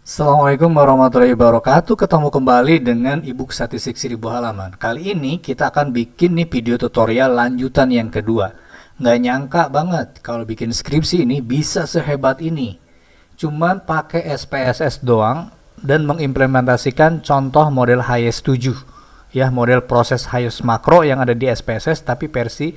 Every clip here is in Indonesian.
Assalamualaikum warahmatullahi wabarakatuh. Ketemu kembali dengan ebook statistik 1000 halaman. Kali ini kita akan bikin nih video tutorial lanjutan yang kedua. Nggak nyangka banget kalau bikin skripsi ini bisa sehebat ini. Cuman pakai SPSS doang dan mengimplementasikan contoh model HIS7. Ya, model proses HIS makro yang ada di SPSS tapi versi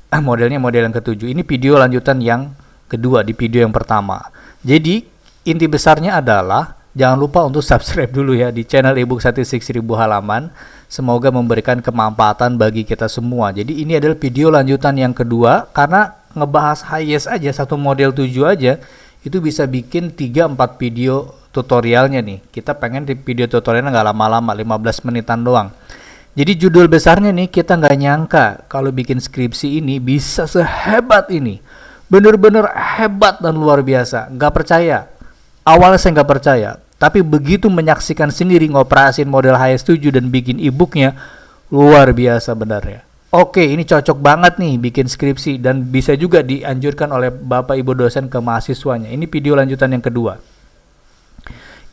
modelnya model yang ketujuh. Ini video lanjutan yang kedua di video yang pertama. Jadi inti besarnya adalah jangan lupa untuk subscribe dulu ya di channel ebook statistik 1000 halaman. Semoga memberikan kemanfaatan bagi kita semua. Jadi ini adalah video lanjutan yang kedua karena ngebahas HIS aja satu model 7 aja itu bisa bikin 3-4 video tutorialnya nih. Kita pengen di video tutorialnya nggak lama-lama, 15 menitan doang. Jadi judul besarnya nih, kita nggak nyangka kalau bikin skripsi ini bisa sehebat ini. Bener-bener hebat dan luar biasa. Nggak percaya. Awalnya saya nggak percaya, tapi begitu menyaksikan sendiri ngoperasin model HIS7 dan bikin e-booknya, luar biasa benarnya. Oke, ini cocok banget nih bikin skripsi dan bisa juga dianjurkan oleh Bapak Ibu dosen ke mahasiswanya. Ini video lanjutan yang kedua.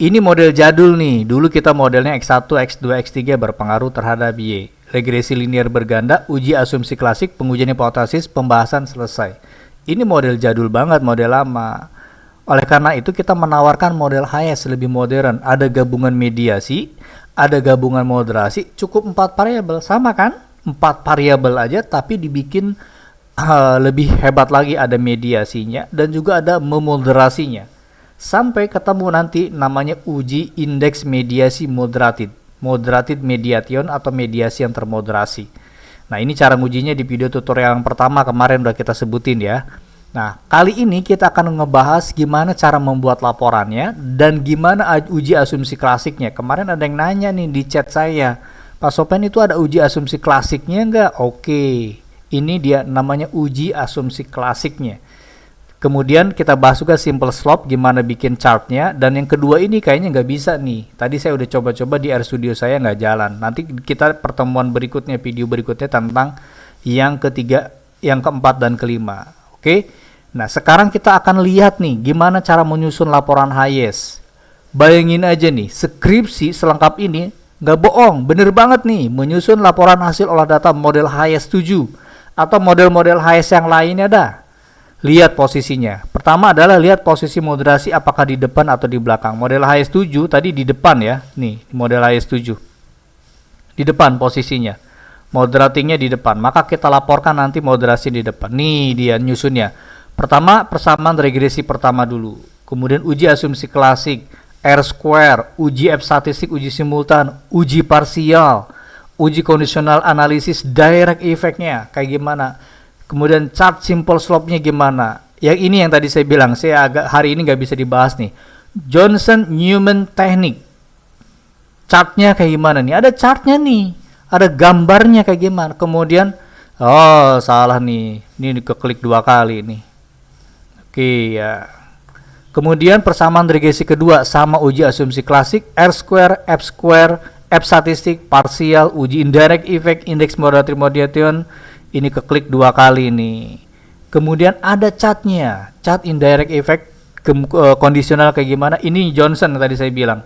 Ini model jadul nih, dulu kita modelnya X1, X2, X3 berpengaruh terhadap Y. Regresi linier berganda, uji asumsi klasik, pengujian hipotesis, pembahasan selesai. Ini model jadul banget, model lama. Oleh karena itu kita menawarkan model HIS lebih modern. Ada gabungan mediasi, ada gabungan moderasi, cukup 4 variabel. Sama kan? 4 variabel aja tapi dibikin lebih hebat lagi, ada mediasinya dan juga ada memoderasinya. Sampai ketemu nanti namanya uji indeks mediasi moderated. Moderated mediation atau mediasi yang termoderasi. Nah, ini cara ngujinya di video tutorial yang pertama kemarin udah kita sebutin ya. Nah, kali ini kita akan ngebahas gimana cara membuat laporannya dan gimana uji asumsi klasiknya. Kemarin ada yang nanya nih di chat saya, Pak Sopen itu ada uji asumsi klasiknya nggak? Oke, ini dia namanya uji asumsi klasiknya. Kemudian kita bahas juga simple slope, gimana bikin chartnya. Dan yang kedua ini kayaknya nggak bisa nih. Tadi saya udah coba-coba di RStudio saya nggak jalan. Nanti kita pertemuan berikutnya, video berikutnya tentang yang ketiga, yang keempat dan kelima. Oke. Nah, sekarang kita akan lihat nih gimana cara menyusun laporan HIS. Bayangin aja nih, skripsi selengkap ini nggak bohong, bener banget nih menyusun laporan hasil olah data model HIS7 atau model-model HIS yang lainnya dah. Lihat posisinya. Pertama adalah lihat posisi moderasi apakah di depan atau di belakang. Model HIS7 tadi di depan ya. Nih, model HIS7. Di depan posisinya. Moderatingnya di depan. Maka kita laporkan nanti moderasi di depan. Nih dia nyusunnya. Pertama, persamaan regresi pertama dulu. Kemudian uji asumsi klasik, R-square, uji F statistik, uji simultan, uji parsial, uji kondisional analisis, direct effect-nya kayak gimana. Kemudian chart simple slope-nya gimana. Yang ini yang tadi saya bilang, saya agak hari ini nggak bisa dibahas nih. Johnson-Newman teknik. Chartnya kayak gimana nih? Ada chartnya nih. Ada gambarnya kayak gimana. Kemudian, oh salah nih. Ini keklik 2 kali nih. Oke ya. Kemudian persamaan regresi kedua sama uji asumsi klasik, R-square, F-square, F statistik, parsial, uji indirect effect, indeks moderated mediation. Ini keklik 2 kali nih. Kemudian ada chartnya, chart indirect effect, kondisional kayak gimana. Ini Johnson yang tadi saya bilang.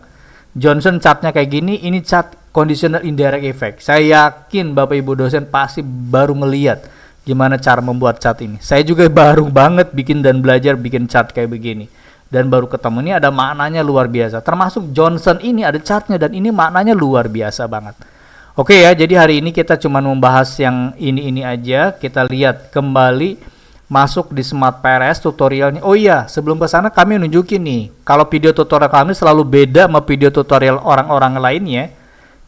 Johnson chartnya kayak gini, ini chart conditional indirect effect. Saya yakin Bapak Ibu dosen pasti baru ngeliat gimana cara membuat chart ini. Saya juga baru banget bikin dan belajar bikin chart kayak begini. Dan baru ketemu, ini ada maknanya luar biasa. Termasuk Johnson ini ada chartnya dan ini maknanya luar biasa banget. Oke ya, jadi hari ini kita cuma membahas yang ini aja. Kita lihat kembali masuk di Smart PRS tutorialnya. Oh iya, sebelum ke sana kami nunjukin nih, kalau video tutorial kami selalu beda sama video tutorial orang-orang lainnya.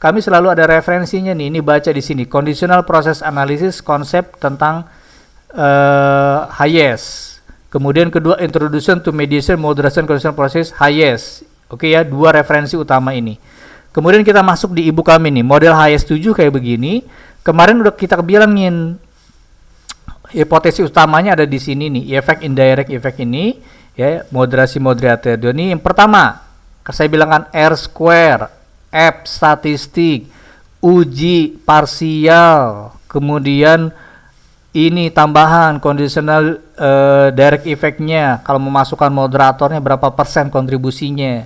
Kami selalu ada referensinya nih. Ini baca di sini, conditional process analysis, konsep tentang HIS. Kemudian kedua, introduction to mediation, moderation, conditional process, HIS. Oke ya, 2 referensi utama ini. Kemudian kita masuk di ebook kami nih, model HIS7 kayak begini. Kemarin udah kita bilangin hipotesis utamanya ada di sini nih, efek indirect effect ini ya, moderasi moderated. Ini yang pertama, saya bilangkan R-square, F statistik, uji parsial, kemudian ini tambahan conditional direct effect-nya, kalau memasukkan moderatornya berapa persen kontribusinya.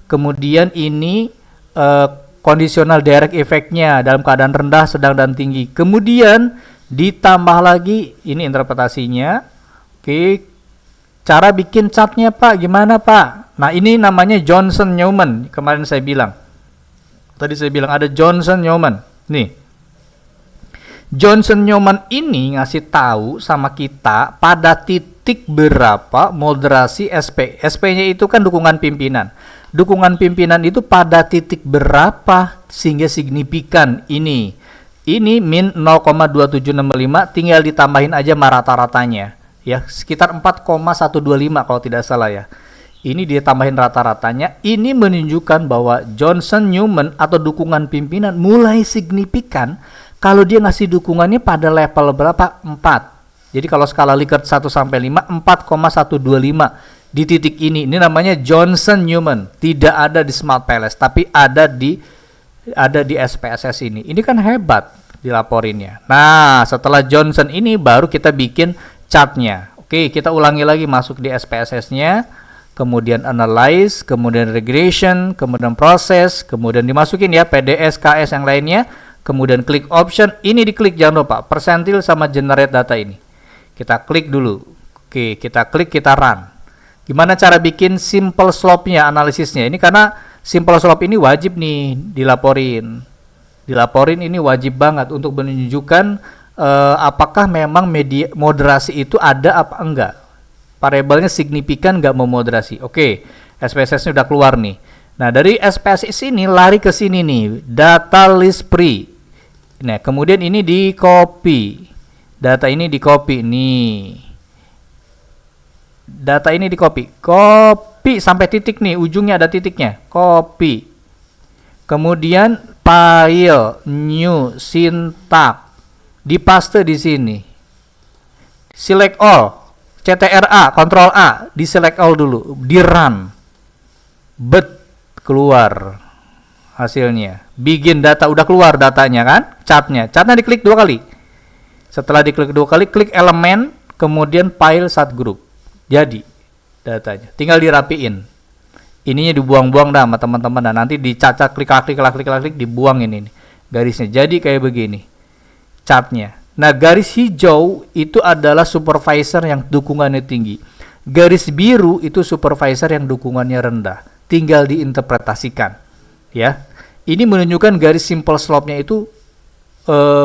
Kemudian ini conditional direct effect-nya dalam keadaan rendah, sedang, dan tinggi. Kemudian ditambah lagi, ini interpretasinya. Oke, cara bikin chartnya Pak, gimana Pak? Nah ini namanya Johnson-Newman. Kemarin saya bilang. Tadi saya bilang ada Johnson-Newman. Nih. Johnson-Newman ini ngasih tahu sama kita pada titik berapa moderasi SP. SP-nya itu kan dukungan pimpinan. Dukungan pimpinan itu pada titik berapa sehingga signifikan ini. Ini min 0,2765, tinggal ditambahin aja sama rata-ratanya. Ya, sekitar 4,125 kalau tidak salah ya. Ini dia tambahin rata-ratanya. Ini menunjukkan bahwa Johnson-Newman atau dukungan pimpinan mulai signifikan kalau dia ngasih dukungannya pada level berapa? 4. Jadi kalau skala Likert 1 sampai 5, 4,125 di titik ini. Ini namanya Johnson-Newman. Tidak ada di Smart Palace, tapi ada di SPSS ini. Ini kan hebat dilaporinnya. Nah, setelah Johnson ini baru kita bikin chartnya. Oke, kita ulangi lagi, masuk di SPSS-nya, kemudian analyze, kemudian regression, kemudian proses, kemudian dimasukin ya PDS, KS yang lainnya, kemudian klik option. Ini diklik, jangan lupa persentil sama generate data ini. Kita klik dulu. Oke, kita klik, kita run. Gimana cara bikin simple slope-nya, analisisnya? Ini karena simple slope ini wajib nih dilaporin. Dilaporin ini wajib banget untuk menunjukkan apakah memang moderasi itu ada apa enggak. Variabelnya signifikan enggak memoderasi. Oke, SPSS-nya udah keluar nih. Nah, dari SPSS ini lari ke sini nih, data list pre. Nah, kemudian ini di copy. Data ini di copy nih. Data ini di copy sampai titik nih, ujungnya ada titiknya, copy. Kemudian file new syntax dipaste di sini. Select all, CTRA, Ctrl A, di select all dulu, di run. Keluar hasilnya. Begin data, udah keluar datanya kan? Chartnya diklik 2 kali. Setelah diklik 2 kali, klik elemen, kemudian file subgroup. Jadi datanya tinggal dirapiin, ininya dibuang-buang dah sama teman-teman, dan nanti dicacat, klik dibuang ini nih, garisnya jadi kayak begini chartnya. Nah, garis hijau itu adalah supervisor yang dukungannya tinggi, garis biru itu supervisor yang dukungannya rendah. Tinggal diinterpretasikan ya. Ini menunjukkan garis simple slope-nya itu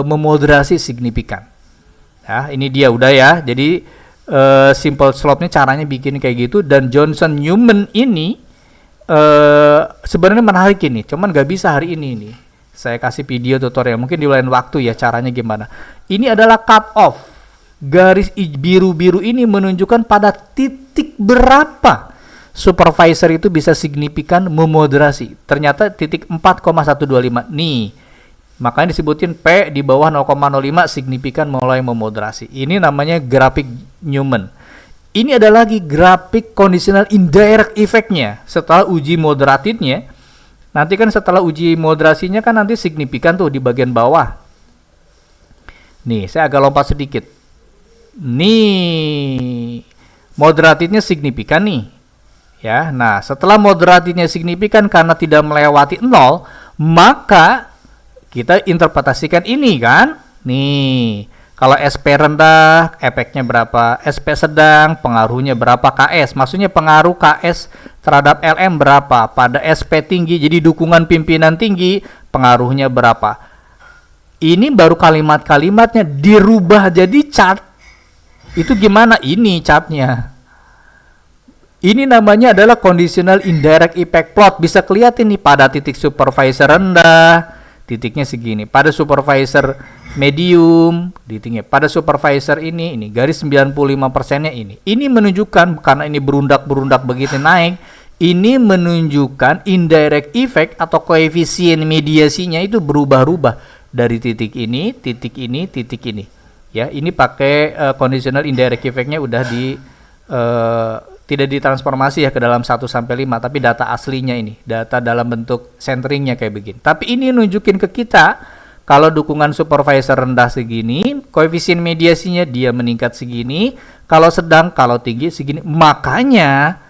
memoderasi signifikan ya. Ini dia udah ya. Jadi simple slope-nya caranya bikin kayak gitu. Dan Johnson-Newman ini sebenarnya menarik ini, cuman gak bisa hari ini nih. Saya kasih video tutorial, mungkin di lain waktu ya caranya gimana. Ini adalah cut off. Garis biru-biru ini menunjukkan pada titik berapa supervisor itu bisa signifikan memoderasi. Ternyata titik 4,125 nih. Makanya disebutin P di bawah 0,05 signifikan mulai memoderasi. Ini namanya grafik Newman. Ini ada lagi grafik conditional indirect effect-nya. Setelah uji moderatifnya, nanti kan setelah uji moderasinya kan nanti signifikan tuh di bagian bawah. Nih, saya agak lompat sedikit. Nih, moderatifnya signifikan nih. Ya, nah setelah moderatifnya signifikan karena tidak melewati 0, maka kita interpretasikan ini kan. Nih, kalau SP rendah, efeknya berapa? SP sedang, pengaruhnya berapa? KS, maksudnya pengaruh KS terhadap LM berapa? Pada SP tinggi, jadi dukungan pimpinan tinggi, pengaruhnya berapa? Ini baru kalimat-kalimatnya dirubah jadi chart. Itu gimana? Ini chartnya. Ini namanya adalah conditional indirect effect plot. Bisa kelihatan nih pada titik supervisor rendah, titiknya segini. Pada supervisor medium, titiknya. Pada supervisor ini garis 95%-nya ini. Ini menunjukkan, karena ini berundak-berundak begitu naik, ini menunjukkan indirect effect atau koefisien mediasinya itu berubah-ubah dari titik ini, titik ini, titik ini. Ya, ini pakai conditional indirect effect-nya udah tidak ditransformasi ya ke dalam 1 sampai 5, tapi data aslinya ini, data dalam bentuk centeringnya kayak begini. Tapi ini nunjukin ke kita kalau dukungan supervisor rendah segini, koefisien mediasinya dia meningkat segini, kalau sedang, kalau tinggi segini. Makanya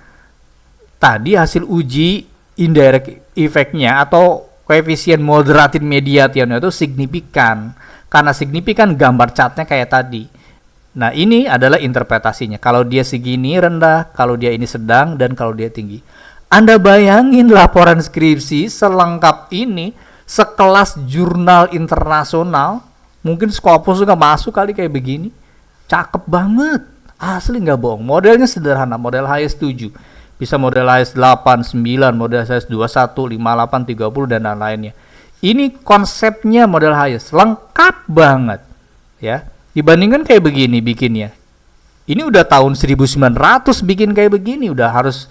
tadi hasil uji indirect effect-nya atau koefisien moderatin mediationnya itu signifikan. Karena signifikan gambar chartnya kayak tadi. Nah, ini adalah interpretasinya. Kalau dia segini rendah, kalau dia ini sedang, dan kalau dia tinggi. Anda bayangin laporan skripsi selengkap ini, sekelas jurnal internasional, mungkin Scopus juga masuk kali kayak begini. Cakep banget. Asli nggak bohong. Modelnya sederhana, model HS7. Bisa model HS8, 9, model HS21, 58, 30, dan lain-lainnya. Ini konsepnya model HS, lengkap banget. Ya. Dibandingkan kayak begini bikinnya. Ini udah tahun 1900 bikin kayak begini, udah harus,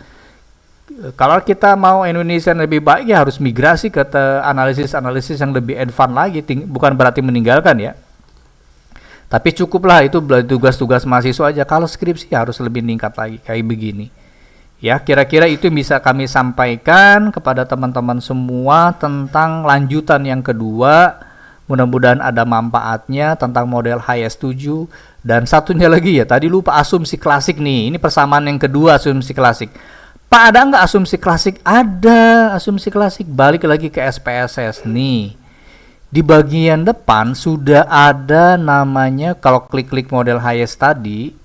kalau kita mau Indonesia lebih baik ya harus migrasi ke analisis-analisis yang lebih advance lagi, bukan berarti meninggalkan ya. Tapi cukuplah itu tugas-tugas mahasiswa aja. Kalau skripsi harus lebih meningkat lagi kayak begini. Ya, kira-kira itu yang bisa kami sampaikan kepada teman-teman semua tentang lanjutan yang kedua. Mudah-mudahan ada manfaatnya tentang model HS7. Dan satunya lagi ya, tadi lupa asumsi klasik nih. Ini persamaan yang kedua, asumsi klasik. Pak, ada nggak asumsi klasik? Ada asumsi klasik. Balik lagi ke SPSS nih. Di bagian depan sudah ada namanya, kalau klik-klik model HS tadi,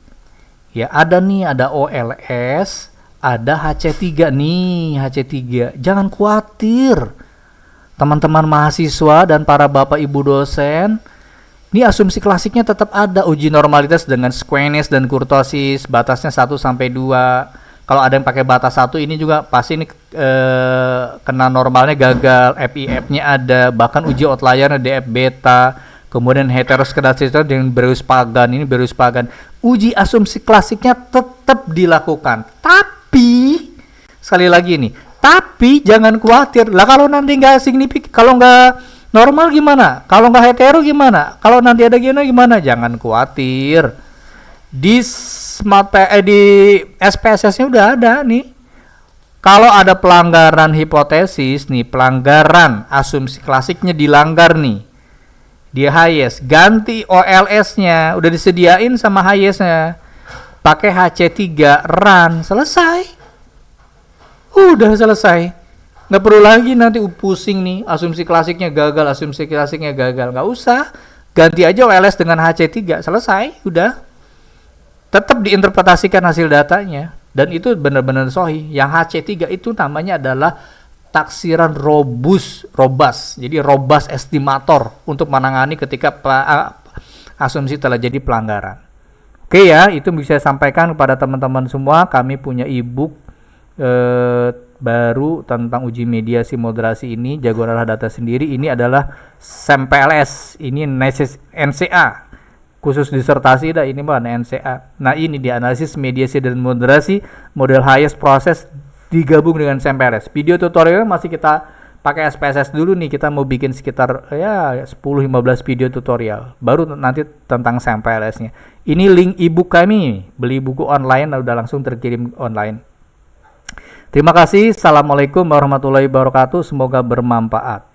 ya ada nih, ada OLS, ada HC3 nih, HC3. Jangan khawatir, teman-teman mahasiswa dan para bapak ibu dosen, ini asumsi klasiknya tetap ada. Uji normalitas dengan squeness dan kurtosis, batasnya 1 sampai 2. Kalau ada yang pakai batas 1, ini juga pasti ini kena normalnya gagal, FIF-nya ada, bahkan uji outliernya DF beta, kemudian heteroskedastis dengan Breus-Pagan, ini Breus-Pagan. Uji asumsi klasiknya tetap dilakukan. Tapi, sekali lagi nih, tapi jangan khawatir. Lah kalau nanti nggak signifikan, kalau nggak normal gimana? Kalau nggak hetero gimana? Kalau nanti ada gimana? Jangan khawatir. Di SPSS-nya udah ada nih. Kalau ada pelanggaran hipotesis nih, pelanggaran asumsi klasiknya dilanggar nih, di HS, ganti OLS-nya, udah disediain sama HS-nya, pakai HC3 run, selesai. Udah selesai. Nggak perlu lagi nanti pusing nih, asumsi klasiknya gagal, nggak usah. Ganti aja OLS dengan HC3, selesai, udah. Tetap diinterpretasikan hasil datanya, dan itu benar-benar sahih. Yang HC3 itu namanya adalah taksiran robust. Jadi robust estimator untuk menangani ketika asumsi telah jadi pelanggaran. Oke ya, itu bisa saya sampaikan kepada teman-teman semua. Kami punya e-book baru tentang uji mediasi moderasi ini, jagoan olah data sendiri. Ini adalah SAMPLS, ini NCA. Khusus disertasi ini mah NCA. Nah, ini di analisis mediasi dan moderasi model highest proses digabung dengan SAMPLS. Video tutorial masih kita pakai SPSS dulu nih. Kita mau bikin sekitar 10-15 video tutorial. Baru nanti tentang SAMPLS-nya. Ini link ebook kami. Beli buku online udah langsung terkirim online. Terima kasih. Assalamualaikum warahmatullahi wabarakatuh. Semoga bermanfaat.